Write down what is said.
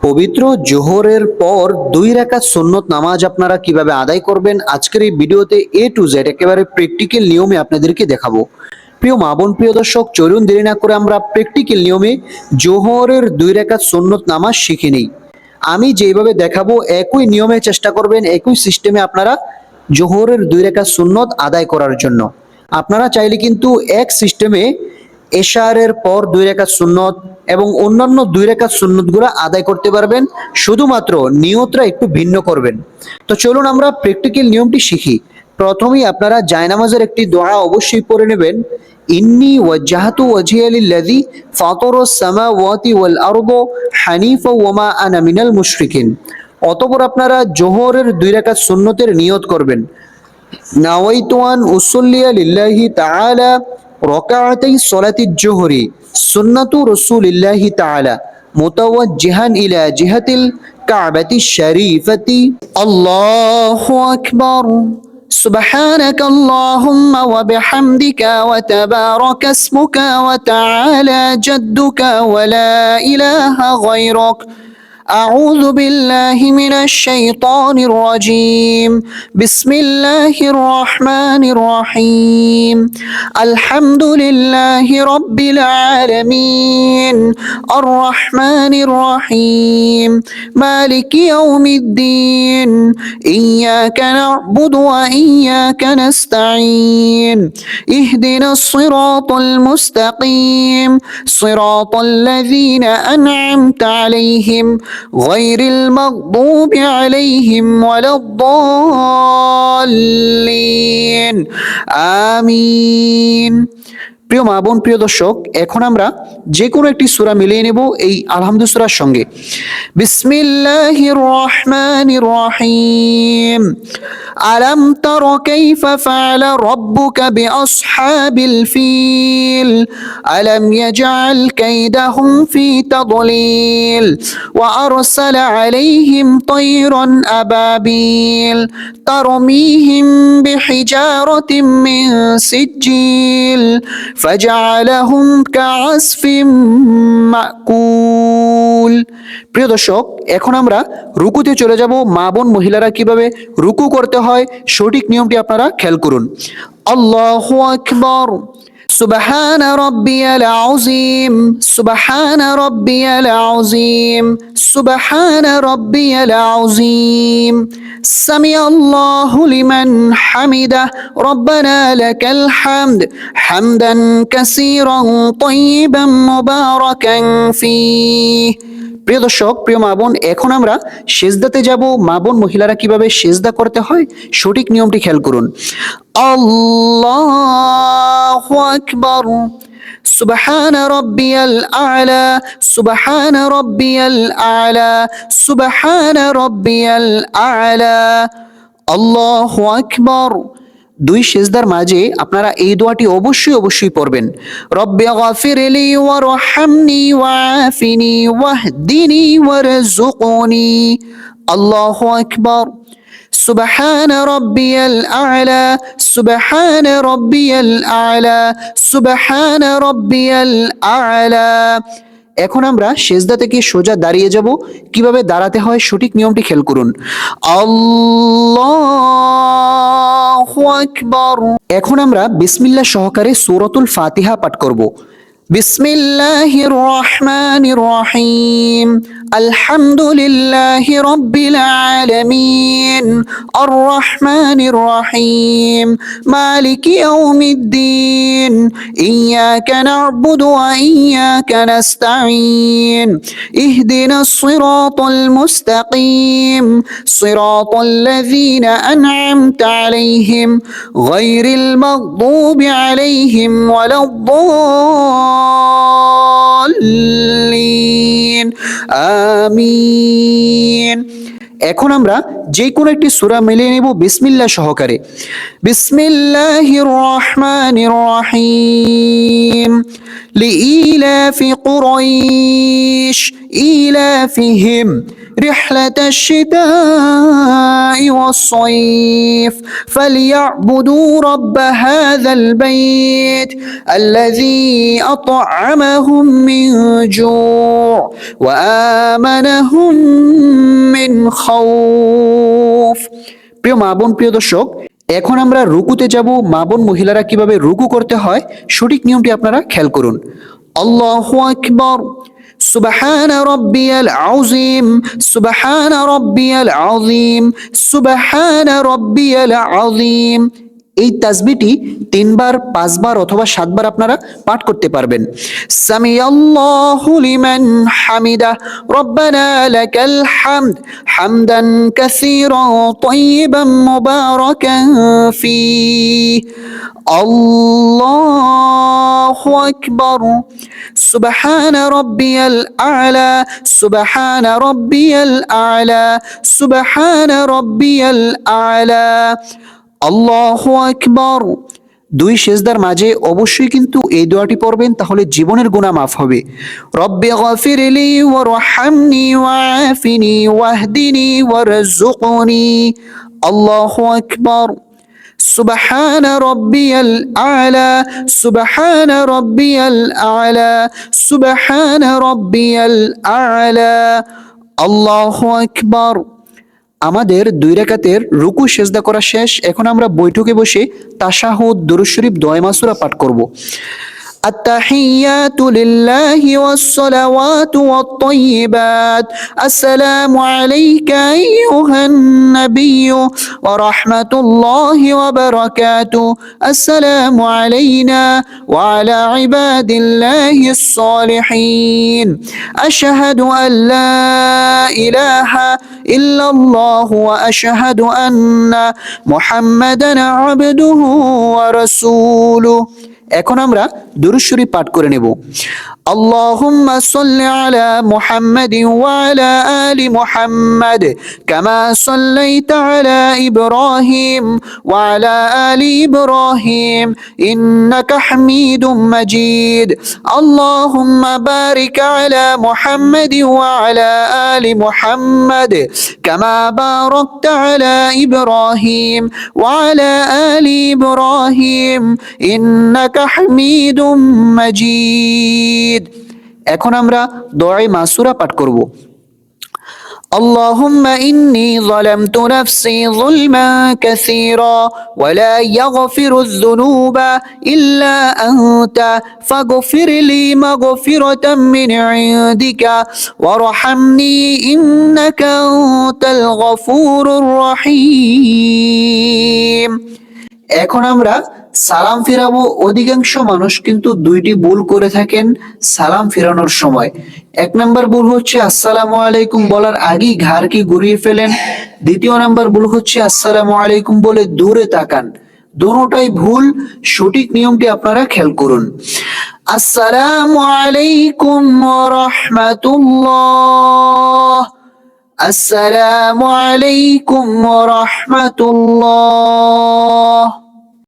পবিত্র জোহরের পর 2 রাকাত সুন্নত নামাজ আপনারা কিভাবে আদায় করবেন আজকের এই ভিডিওতে এ টু জেড একেবারে প্র্যাকটিক্যাল নিয়মে আপনাদেরকে দেখাবো। প্রিয় মা বোন, প্রিয় দর্শক, চলুন দেরি না করে আমরা প্র্যাকটিক্যাল নিয়মে জোহরের 2 রাকাত সুন্নত নামাজ শিখে নিই। আমি যেভাবে দেখাবো একই নিয়মে চেষ্টা করবেন, একই সিস্টেমে আপনারা জোহরের 2 রাকাত সুন্নত আদায় করার জন্য। আপনারা চাইলে কিন্তু এক সিস্টেমে এশারের পর 2 রাকাত সুন্নত এবং অন্যান্য 2 রাকাত সুন্নতগুলো আদায় করতে পারবেন, শুধুমাত্র নিয়তটা একটু ভিন্ন করবেন। তো চলুন আমরা প্র্যাকটিক্যাল নিয়মটি শিখি। প্রথমেই আপনারা জায়নামাজের একটি দোয়া অবশ্যই পড়ে নেবেন, ইন্নী ওয়াজ্জাহতু ওয়াজহিয়া লিল্লাযী ফাতারাস সামাওয়াতি ওয়াল আরদা হানিফা ওয়া মা আনা মিনাল মুশরিকিন। অতঃপর আপনারা জোহরের 2 রাকাত সুন্নতের নিয়ত করবেন, নাওয়াইতু আন উসাল্লিয়া লিল্লাহি তাআলা রকাআতাই সলাতিজ জোহরি সুন্নাতু রাসূলিল্লাহি তাআলা মুতাওয়াজ্জিহান ইলা জিহাতিল কাবাতিশ শরীফাতি। আল্লাহু আকবার। سبحانك اللهم وبحمدك وتبارك اسمك وتعالى جدك ولا إله غيرك. أعوذ بالله من الشيطان الرجيم. بسم الله الرحمن الرحيم. الحمد لله رب العالمين الرحمن الرحيم مالك يوم الدين إياك نعبد وإياك نستعين اهدنا الصراط المستقيم صراط الذين أنعمت عليهم غير المغضوب عليهم ولا الضالين آمين। প্রিয় মা বোন, প্রিয় দর্শক, এখন আমরা যে কোনো একটি সূরা মিলিয়ে নেব এই আলহামদু সূরার সঙ্গে। বিসমিল্লাহির রহমানির রহিম। আলাম তারা কাইফা ফাআলা রাব্বুকা বিআসহাবিল ফিল আলাম ইয়াজআল কাইদাহুম ফি তাদলিল ওয়া আরসালা আলাইহিম তায়রান আবাবিল তারমিহিম বিহিজারাতিন মিন সিজ্জিল ফাজআলাহুম কাআসফিম মাকুল। প্রিয় দর্শক, এখন আমরা রুকুতে চলে যাব। মা বোন মহিলারা কিভাবে রুকু করতে হয় সঠিক নিয়মটি আপনারা খেয়াল করুন। আল্লাহু আকবার। سبحان ربي العظيم سبحان ربي العظيم سبحان ربي العظيم سمع الله لمن حمده ربنا لك الحمد حمدا كثيرا طيبا مباركا فيه। প্রিয় দর্শক, প্রিয় মা বোন, এখন আমরা সেজদাতে যাব। মা বোন মহিলারা কিভাবে সেজদা করতে হয় সঠিক নিয়মটি খেয়াল করুন। আল্লাহু আকবার। সুবহান রাব্বিয়াল আ'লা সুবহান রাব্বিয়াল আ'লা সুবহান রাব্বিয়াল আ'লা। আল্লাহু আকবার। 2 সেজদার মাঝে আপনারা এই দোয়াটি অবশ্যই পড়বেন, রব্বি গফিরলি ওয়ারহামনি ওয়াআফিনি ওয়াহদিনি ওয়ারযুকনি। আল্লাহু আকবার। সুবহান রাব্বিয়াল আ'লা সুবহান রাব্বিয়াল আ'লা সুবহান রাব্বিয়াল আ'লা। এখন আমরা সেজদা থেকে সোজা দাঁড়িয়ে যাব। কিভাবে দাঁড়াতে হয় সঠিক নিয়মটি খেয়াল করুন। আল্লাহু আকবার। এখন আমরা বিসমিল্লাহ সহকারে সূরাতুল ফাতিহা পাঠ করব। বিসমিল্লাহির রহমানির রহিম। আলহামদুলিল্লাহি রাব্বিল আলামিন আর রহমানির রহিম মালিকি ইয়াউমিদ্দিন ইয়াকা না'বুদু ওয়া ইয়াকা নাস্তাঈন ইহদিনাস সিরাতাল মুস্তাকিম সিরাতাল লাযীনা আন'আমতা আলাইহিম গায়রিল মাগদুবি আলাইহিম ওয়ালাদ-দাল্লিন আমিন। এখন আমরা যে কোনো একটি সূরা মিলিয়ে নেব বিসমিল্লাহ সহকারে। বিসমিল্লাহির রহমানির রহিম। লিইলাফি কুরাইশ ইলাফিহিম رحلة الشتاء والصيف فليعبدوا رب هذا البيت الذي أطعمهم من جوع وآمنهم من خوف। প্রিয় মা বোন, প্রিয় দর্শক, এখন আমরা রুকুতে যাব। মা বোন মহিলারা কিভাবে রুকু করতে হয় সঠিক নিয়মটি আপনারা খেয়াল করুন। আল্লাহু আকবার, সুবহান রাব্বিয়াল আযীম, সুবহান রাব্বিয়াল আযীম, সুবহান রাব্বিয়াল আযীম। এই তাসবিহটি 3 বার, 5 বার অথবা 7 বার আপনারা পাঠ করতে পারবেন। সামিআল্লাহু লিমান হামিদা, রব্বানা লাকাল হামদ, হামদান কাসীরান তাইয়িবান মুবারাকান ফীহ। আল্লাহু আকবার, সুবহান রাব্বিয়াল আ'লা, সুবহান রাব্বিয়াল আ'লা, সুবহান রাব্বিয়াল আ'লা। আল্লাহু আকবার। 2 সেজদার মাঝে অবশ্যই কিন্তু এই দোয়াটি পড়বেন, তাহলে জীবনের গুনাহ মাফ হবে। রব্বি গফিরলি ওয়ারহামনি ওয়াআফিনি ওয়াহদিনি ওয়ারযুকনি। আল্লাহু আকবার। সুবহান রাব্বিয়াল আ'লা, সুবহান রাব্বিয়াল আ'লা, সুবহান রাব্বিয়াল আ'লা। আল্লাহু আকবার। আমাদের 2 রাকাতের রুকু সেজদা করা শেষ। এখন আমরা বৈঠকে বসে তাশাহুদ, দুরূদ শরীফ, দোয়া মাসুরা পাঠ করব। التحيات لله والصلوات والطيبات السلام عليك أيها النبي ورحمة الله وبركاته السلام علينا وعلى عباد الله الصالحين أشهد أن لا إله إلا الله وأشهد أن محمدا عبده ورسوله। এখন আমরা দুরূদ শরীফ পাঠ করে নেব। আল্লাহুম্মা সাল্লি আলা মুহাম্মাদিন ওয়া আলা আলি মুহাম্মাদ কামা সাল্লাইতা আলা ইব্রাহিম ওয়া আলা আলি ইব্রাহিম ইন্নাকা হামিদুম মাজিদ। আল্লাহুম্মা বারিক আলা মুহাম্মাদিন ওয়া আলা আলি মুহাম্মাদ কামা বারাকতা আলা ইব্রাহিম ওয়া আলা আলি ইব্রাহিম ইন্নাকা হামিদুম মাজিদ। এখন আমরা দোয়ায়ে মাসুরা পাঠ করব। اللهم إني ظلمت نفسي ظلما كثيرا ولا يغفر الذنوب إلا أنت فاغفر لي مغفرة من عندك وارحمني إنك أنت الغفور الرحيم। এখন আমরা সালাম ফিরাবো। অধিকাংশ মানুষ কিন্তু 2টি ভুল করে থাকেন সালাম ফিরানোর সময়। 1 নাম্বার ভুল হচ্ছে আসসালামু আলাইকুম বলার আগেই ঘাড়কে ঘুরিয়ে ফেলেন। 2য় নাম্বার ভুল হচ্ছে আসসালামু আলাইকুম বলে দূরে তাকান। দুটোটাই ভুল। সঠিক নিয়মটি আপনারা খেয়াল করুন। আসসালামু আলাইকুম ওয়া রাহমাতুল্লাহ, আসসালামু আলাইকুম ওয়া রাহমাতুল্লাহ।